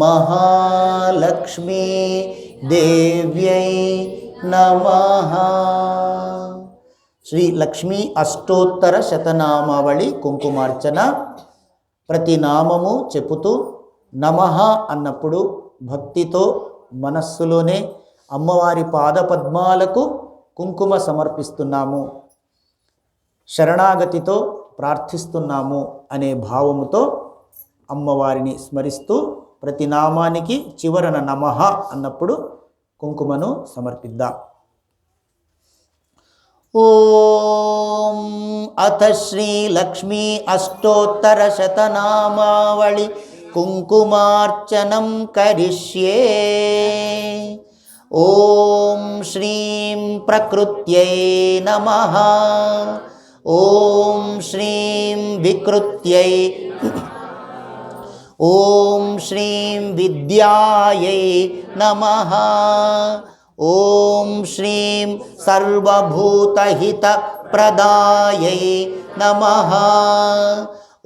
महालक्ष्मी देव्यै नमः। శ్రీ లక్ష్మీ అష్టోత్తర శతనామావళి కుంకుమార్చన. ప్రతి నామము చెప్పుతూ నమః అన్నప్పుడు భక్తితో మనస్సులోనే అమ్మవారి పాదపద్మాలకు కుంకుమ సమర్పిస్తున్నాము, శరణాగతితో ప్రార్థిస్తున్నాము అనే భావముతో అమ్మవారిని స్మరిస్తూ ప్రతి నామానికి చివరన నమః అన్నప్పుడు కుంకుమను సమర్పిద్దాం. ఓం అథ శ్రీ లక్ష్మీ అష్టోత్తర శతనామావళి కుంకుమార్చనం కరిష్యే. ఓం శ్రీం ప్రకృత్యై నమః. ఓం శ్రీం వికృత్యై. ఓం శ్రీం విద్యాయై నమః. ఓం శ్రీం సర్వభూతహితప్రదాయై నమః.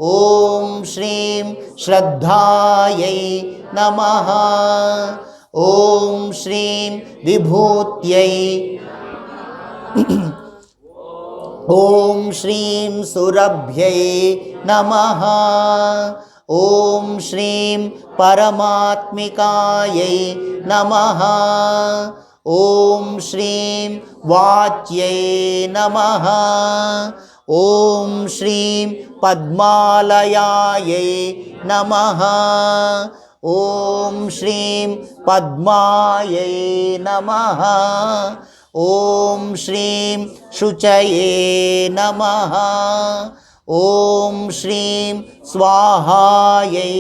ఓం శ్రీం శ్రద్ధాయై నమః. ఓం శ్రీం విభూత్యై. ఓం శ్రీం సురభ్యై నమః. ఓం శ్రీం పరమాత్మికాయై నమః. ఓం శ్రీం వాచ్యై నమః. ఓం శ్రీం పద్మాలయాయై నమః. ఓం శ్రీం పద్మాయై నమః. ఓం శ్రీం శుచయే నమః. ఓం శ్రీం స్వాహాయై.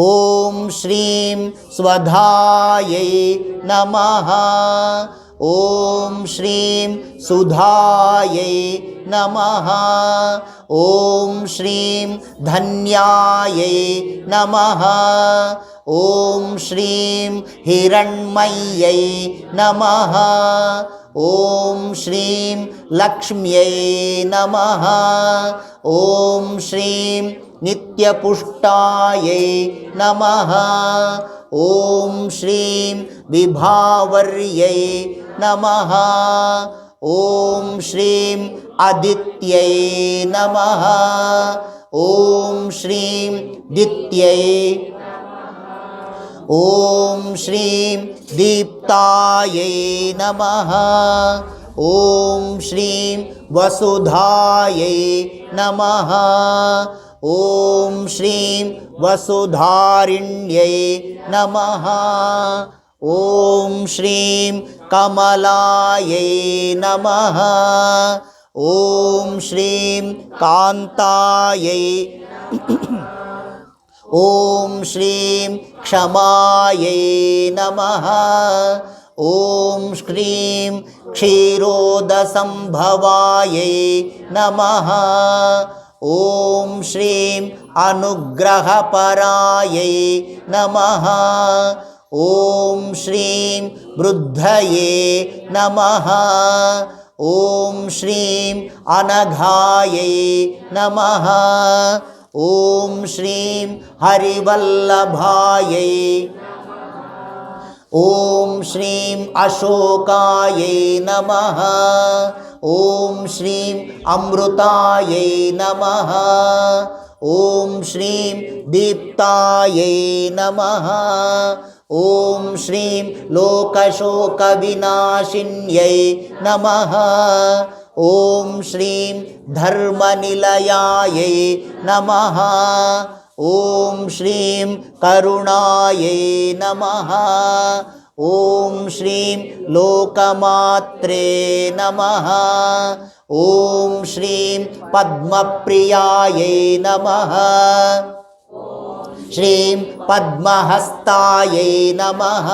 ఓం శ్రీం స్వధాయై నమః. ఓం శ్రీం సుధాయై నమః. ఓం శ్రీం ధన్యాయై నమః. ఓం శ్రీం హిరణ్మయ్యై నమః. ఓం శ్రీం లక్ష్మ్యై నమః. ఓం శ్రీం నిత్యపుష్టాయై నమః. ఓం శ్రీం విభావర్యై నమః. ఓం శ్రీం ఆదిత్యై నమః. ఓం శ్రీం దిత్యై. ఓం శ్రీం దీప్తాయై నమః. ఓం శ్రీం వసుధాయై నమః. ఓం శ్రీం వసుధారిణ్యై నమః. ఓం శ్రీం కమలాయై నమః. ఓం శ్రీం కాంతాయై. ఓం శ్రీం క్షమాయై నమః. ఓం శ్రీం క్షీరోదసంభవాయై నమః. ఓం శ్రీం అనుగ్రహపరాయై నమః. ఓం శ్రీం వృద్ధయే నమః. ఓం శ్రీం అనఘాయై నమః. ఓం శ్రీం హరివల్లభాయై. ఓం శ్రీం అశోకాయై నమః. ఓం శ్రీం అమృతాయై నమః. ఓం శ్రీం దీప్తాయై నమః. ఓం శ్రీం లోకశోక వినాశిన్యై నమః. ఓం శ్రీం ధర్మనిలయాయై నమః. ఓం శ్రీం కరుణాయై నమః. ఓం శ్రీం లోకమాత్రే నమః. ఓం శ్రీం పద్మప్రియాయై నమః. శ్రీం పద్మహస్తాయై నమః.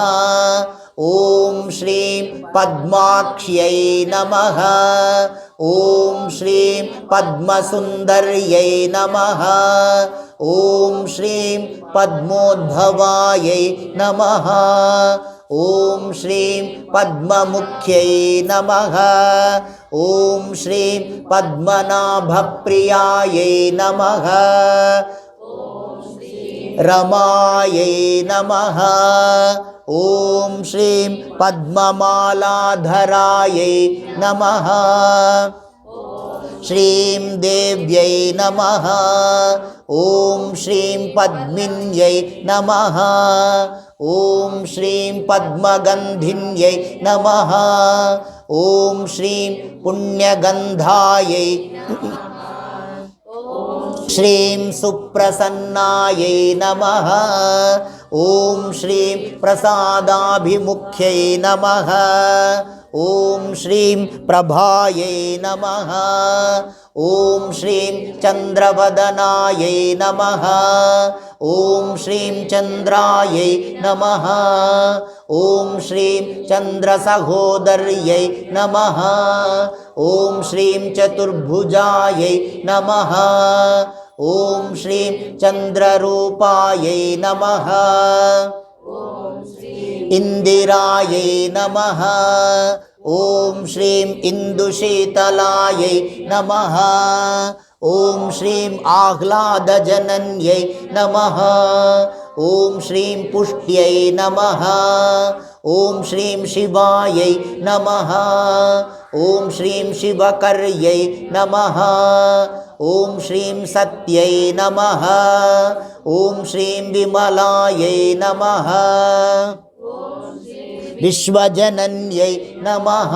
ఓం శ్రీం పద్మాక్ష్యై నమః. ఓం శ్రీం పద్మసుందర్యై నమః. ఓం శ్రీం పద్మోద్భవాయై నమః. ఓం శ్రీం పద్మముఖ్యై నమః. ఓం శ్రీం పద్మనాభప్రియాయై నమః. रमायै नमः। ॐ श्रीं पद्ममालाधरायै नमः। श्रीं देव्यै नमः। ॐ श्रीं पद्मिन्यै नमः। ॐ श्रीं पद्मगन्धिन्यै नमः। ॐ श्रीं पुण्यगन्धायै श्रीं सुप्रसन्नायै नमः। ॐ श्रीं प्रसादाभिमुख्यै नमः। ॐ श्रीं प्रभायै नमः। ॐ श्रीं चन्द्रवदनायै नमः। ॐ श्रीं चन्द्रायै नमः। ॐ श्रीं चन्द्रसहोदर्यै नमः। ॐ श्रीं चतुर्भुजायै नमः। ॐ श्रीं चन्द्ररूपायै नमः। इंदिरायै नमः। ॐ श्रीं इंदुशीतलायै नमः। ॐ श्रीं आह्लादजनन्यै नमः। ॐ श्रीं पुष्ट्यै नमः। ॐ श्रीं शिवायै नमः। ॐ श्रीं शिवकर्यै नमः। ॐ श्रीं सत्यै नमः। ॐ श्रीं विमलायै नमः। विश्वजनन्यै नमः।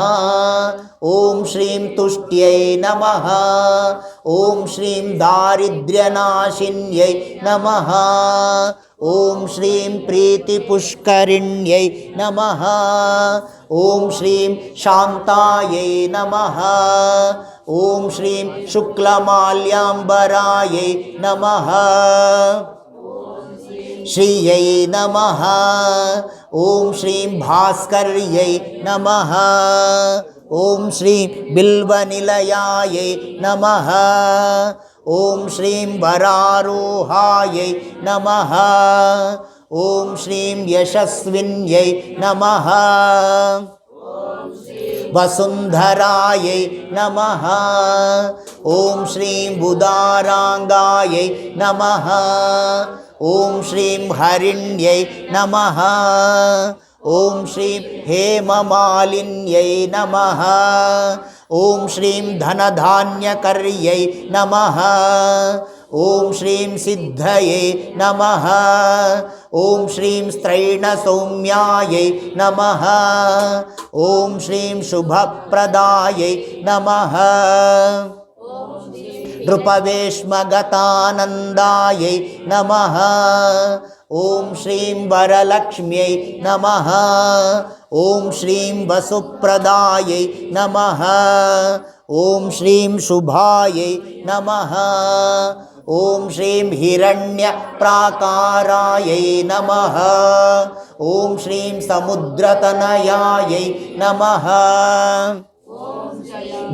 ॐ श्रीं तुष्ट्यै नमः। ॐ श्रीं दारिद्र्यनाशिन्यै नमः। ॐ श्रीं प्रीतिपुष्करिण्यै नमः। ॐ श्रीं शान्तायै नमः। ॐ श्रीं शुक्लमाल्याम्बरायै नमः। श्रियै नमः। ॐ श्रीं भास्कर्यै नमः। ॐ श्रीं बिल्वनिलयायै नमः। ॐ श्रीं वरारोहायै नमः। ॐ श्रीं यशस्विन्यै नमः। वसुन्धरायै नमः। ॐ श्रीं उदाराङ्गायै नमः। ॐ श्रीं हरिण्यै नमः। ॐ श्रीं हेममालिन्यै नमः। ॐ श्रीं धनधान्यकर्यै नमः। ॐ श्रीं सिद्धये नमः। ॐ श्रीं स्त्रैणसौम्यायै नमः। ॐ श्रीं शुभप्रदायै नमः। नृपवेश्मगतानन्दायै नमः। ॐ श्रीं वरलक्ष्म्यै नमः। ॐ श्रीं वसुप्रदायै नमः। ॐ श्रीं शुभायै नमः। ॐ श्रीं हिरण्यप्राकारायै नमः। ॐ श्रीं समुद्रतनयायै नमः।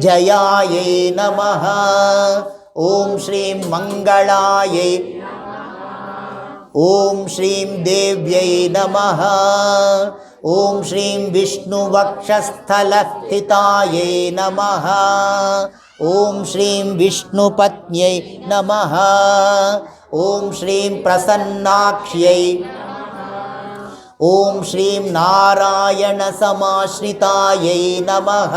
जयायै नमः। ॐ श्रीं मङ्गलायै। ॐ श्रीं देव्यै नमः। ॐ श्रीं विष्णुवक्षस्थलस्थितायै नमः। ॐ श्रीं विष्णुपत्न्यै नमः। ॐ श्रीं प्रसन्नाक्ष्यै। ॐ श्रीं नारायणसमाश्रितायै नमः।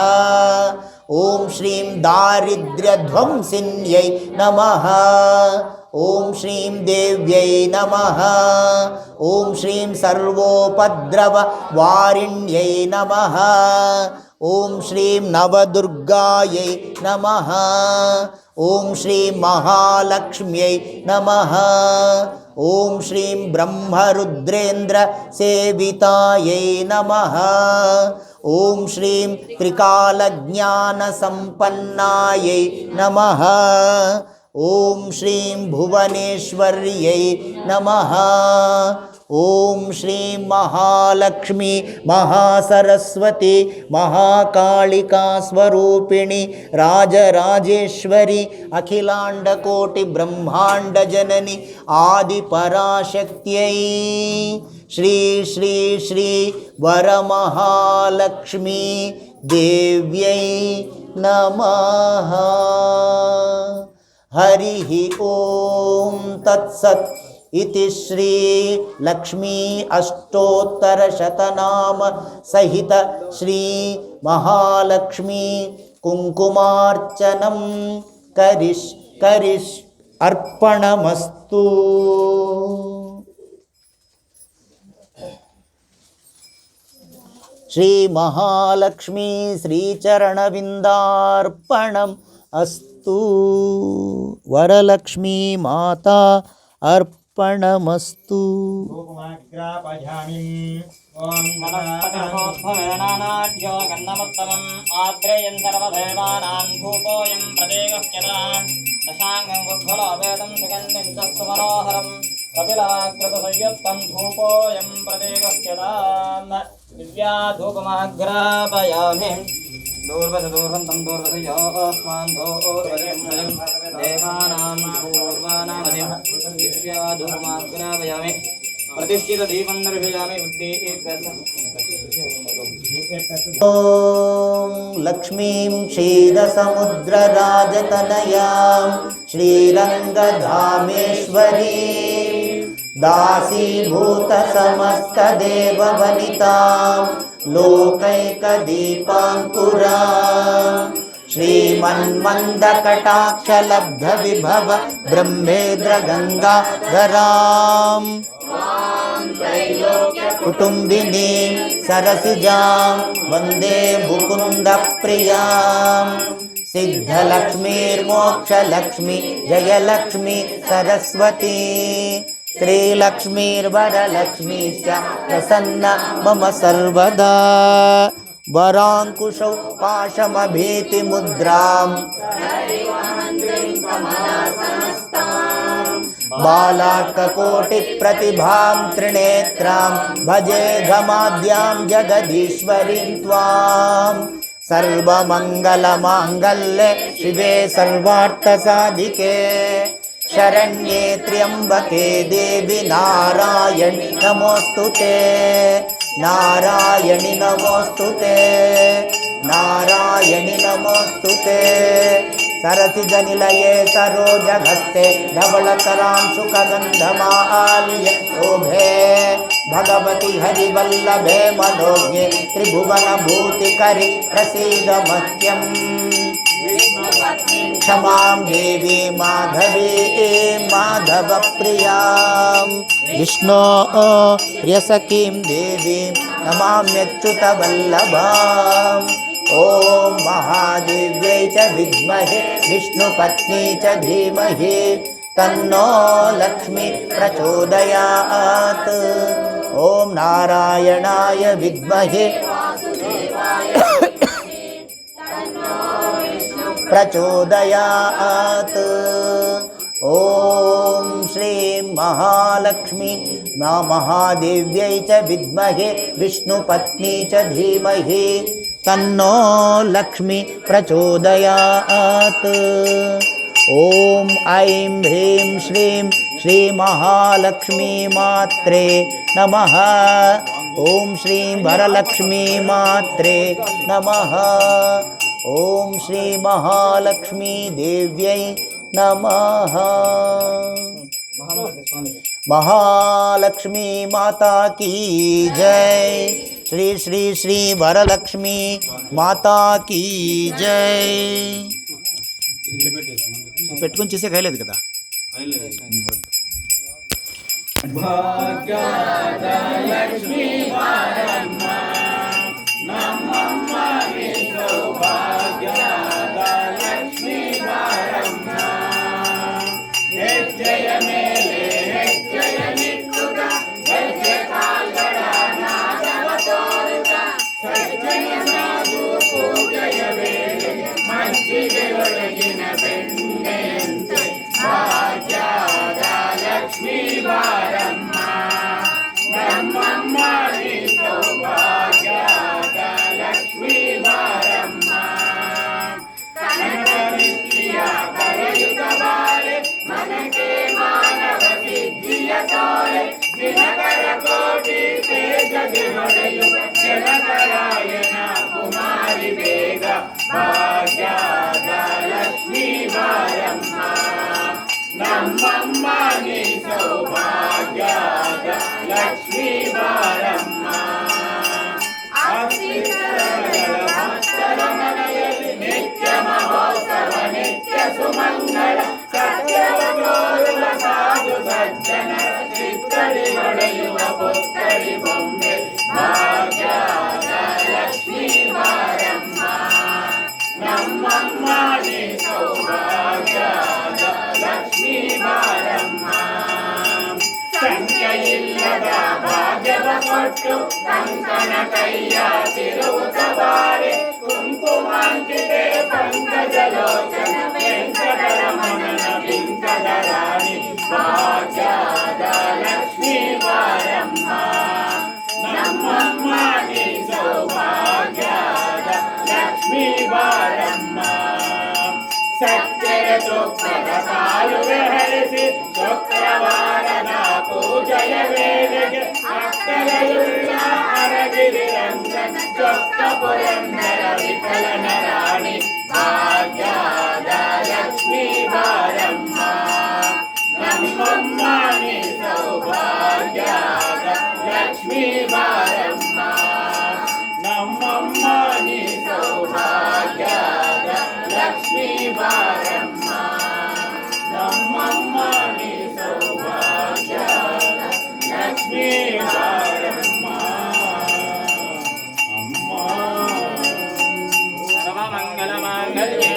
ॐ श्रीं दारिद्र्यध्वंसिन्यै नमः। ॐ श्रीं देव्यै नमः। ॐ श्रीं सर्वोपद्रववारिण्यै नमः। ॐ श्रीं नवदुर्गायै नमः। ॐ श्रीं महालक्ष्म्यै नमः। ॐ श्रीं ब्रह्मरुद्रेन्द्रसेवितायै नमः। ॐ श्रीं त्रिकालज्ञानसम्पन्नायै नमः। ॐ श्रीं भुवनेश्वर्यै नमः। ॐ श्रीं महालक्ष्मी महासरस्वती महाकालिका स्वरूपिणी राजराजेश्वरी अखिलाण्डकोटिब्रह्माण्डजननी आदिपराशक्त्यै श्री श्री श्री वरमहालक्ष्मी देव्यै नमः। हरिः ॐ तत्सत्। इति श्री लक्ष्मी अष्टोत्तरशतनाम सहित श्री महालक्ष्मी कुंकुमार्चनं करिष् अर्पणमस्तु। श्री महालक्ष्मी श्रीचरणविन्दार्पणम् अस्तु। वरलक्ष्मी माता अर्पणमस्तु। ओम मनस्पतिर्भोत्भवेनानाढ्यो गन्धमुत्तमम् आद्रेयं सर्वदेवानां धूपोऽयं प्रदेकस्यता दशाङ्गं गुग्धलोपेतं सुगन्धिं च सुमनोहरं कपिलाकृतसंयुक्तं धूपोऽयं प्रदेकस्यता दिव्याधूपमाघ्रापयामि दूर्वसदूर्वन्तं दूर्वसयोऽस्मान् दूर्वजं देवानां दूर्वानामधिं दिव्याधूपमाघ्रापयामि प्रतिष्ठित दीपं दर्शयामि ॐ लक्ष्मीं क्षीरसमुद्रराजतनयां श्रीरङ्गधामेश्वरीं दासीभूतसमस्तदेववनितां लोकैकदीपाङ्कुरां श्रीमन्मन्दकटाक्षलब्धविभव ब्रह्मेन्द्रगङ्गाधराम् कुटुम्बिनीं सरसिजां वन्दे मुकुन्दप्रियां सिद्धलक्ष्मीर्मोक्षलक्ष्मी जयलक्ष्मी सरस्वती श्रीलक्ष्मीर्वरलक्ष्मी च प्रसन्न मम सर्वदा वराङ्कुशौ पाशमभीतिमुद्रां बालार्ककोटिप्रतिभां त्रिनेत्रां भजे घमाद्यां जगदीश्वरीं त्वां सर्वमङ्गलमाङ्गल्ये शिवे सर्वार्थसाधिके शरण्ये त्र्यम्बके देवी नारायणि नमोऽस्तुते नारायणि नमोऽस्तुते नारायणि नमोऽस्तुते सरसिजनिलये सरोजघस्ते धवलतरां सुखगन्धमाल्य शोभे भगवति हरिवल्लभे मनोज्ञे त्रिभुवनभूतिकरि प्रसीद मह्यम् क्षमां देवी माधवी माधवप्रियां विष्णो प्रियसखीं देवीं नमाम्यच्युतवल्लभाम् ॐ महादेव्यै च विद्महे विष्णुपत्नी च धीमहि तन्नो लक्ष्मी प्रचोदयात्। ॐ नारायणाय विद्महे प्रचोदयात्। ॐ श्रीं महालक्ष्मी महादेव्यै च विद्महे विष्णुपत्नी च धीमहि तन्नो लक्ष्मी प्रचोदयात्। ॐ ऐं ह्रीं श्रीं श्रीमहालक्ष्मी मात्रे नमः। ॐ श्रीं वरलक्ष्मी मात्रे नमः। ॐ श्री महालक्ष्मी देव्यै नमः। महालक्ष्मी माता की जय। श्री श्री श्री वरलक्ष्मी माता की जय। పెట్టుకొని చేసే ఖైలేదు కదా భాగ్యద లక్ష్మీ వారమ్మ నమ్మమ్మ నీ సౌభాగ్యద లక్ష్మీ వారమ్మ జయ మేలే జయ నిక్కుద జయ కాల్గడ నాదవ తోరుక సజ్జన సాధు పూజయ వేళ మంచిదొಳಗಿನ ಬೆಣ್ಣೆಯಂತೆ ಭಾಗ್ಯದ ಲಕ್ಷ್ಮೀ ಬಾರಮ್ಮ ನಮ್ಮಮ್ಮ ನೀ ಸೌಭಾಗ್ಯದ ಲಕ್ಷ್ಮೀ ಬಾರಮ್ಮ ಕನಕ ವಿದ್ಯೆಯ ಕರೆಯುತ್ತ ಬಾಳೆ ಮನಕ್ಕೆ ಮಾನವ ಸಿದ್ಧಿಯ ತೋರೆ ದಿನಕರ ಕೋಟಿ ತೇಜದಿ ಹೊಡೆಯುವ ಜನಕರಾಯಣ ಕುಮಾರಿ ಬೇಗ ಭಾಗ್ಯದ ಲಕ್ಷ್ಮೀ ಬಾರಮ್ಮ ನಮ್ಮಮ್ಮ ನೀ ಸೌಭಾಗ್ಯದ ಲಕ್ಷ್ಮೀ ಬಾರಮ್ಮ ಆಸ್ತಿಕರ ಭಕ್ತರ ಮನೆಯಲ್ಲಿ ನಿತ್ಯ ಮಹೋತ್ಸವ ನಿತ್ಯ ಸುಮಂಗಳ ಸತ್ಯವ ತೋರುವ ಸಾಧು ಸಜ್ಜನರ ಚಿತ್ತಡಿ ಹೊಡೆಯುವ ಪುತ್ತಡಿ ಬೊಂಬೆ ಭಾಗ್ಯದ ಲಕ್ಷ್ಮೀ ಬಾರಮ್ಮ ನಮ್ಮಮ್ಮ ನೀ ಸೌಭಾಗ್ಯದ ಲಕ್ಷ್ಮೀ ಬಾರಮ್ಮ ಸಂಖ್ಯೆಯಿಲ್ಲದ ಭಾಗ್ಯವ ಕೊಟ್ಟು ಕಂಕಣ ಕೈಯ ತಿರುವುತ ಬಾರೆ ಕುಂಕುಮಾಂಕಿತೆ ಪಂಕಜಲೋಚನ ವೆಂಕಟರಮಣನ ಬಿಂಕದ ರಾಣಿ ಭಾಗ್ಯದ ಲಕ್ಷ್ಮೀ ಬಾರಮ್ಮ ನಮ್ಮಮ್ಮ ನೀ ಸೌಭಾಗ್ಯದ ಲಕ್ಷ್ಮೀ ಬಾರಮ್ಮ ಸತ್ಯದ ತುಪ್ಪದ ಕಾಲುವೆ ಹರಿಸಿ ಶುಕ್ರವಾರದ ಪೂಜೆಯ ವೇಳೆಗೆ ಅಕ್ಕರೆಯುಳ್ಳ ಅರಗಿರಿ ರಂಗನ ಚೊಕ್ಕ ಪುರಂದರ ವಿಠಲನ ರಾಣಿ ಭಾಗ್ಯದ ಲಕ್ಷ್ಮೀ ಬಾರಮ್ಮ ನಮ್ಮಮ್ಮ ನೀ ಸೌಭಾಗ್ಯದ ಲಕ್ಷ್ಮೀ ಬಾರಮ್ಮ ನಮ್ಮಮ್ಮ ನೀ ಸೌಭಾಗ್ಯದ ಲಕ್ಷ್ಮೀ ಬಾರಮ್ಮ ನಮ್ಮಮ್ಮ ನೀ ಸೌಭಾಗ್ಯದ ಲಕ್ಷ್ಮೀ ಬಾರಮ್ಮ ಅಮ್ಮ ಸರ್ವಮಂಗಲ ಮಾಂಗಲ್ಯೇ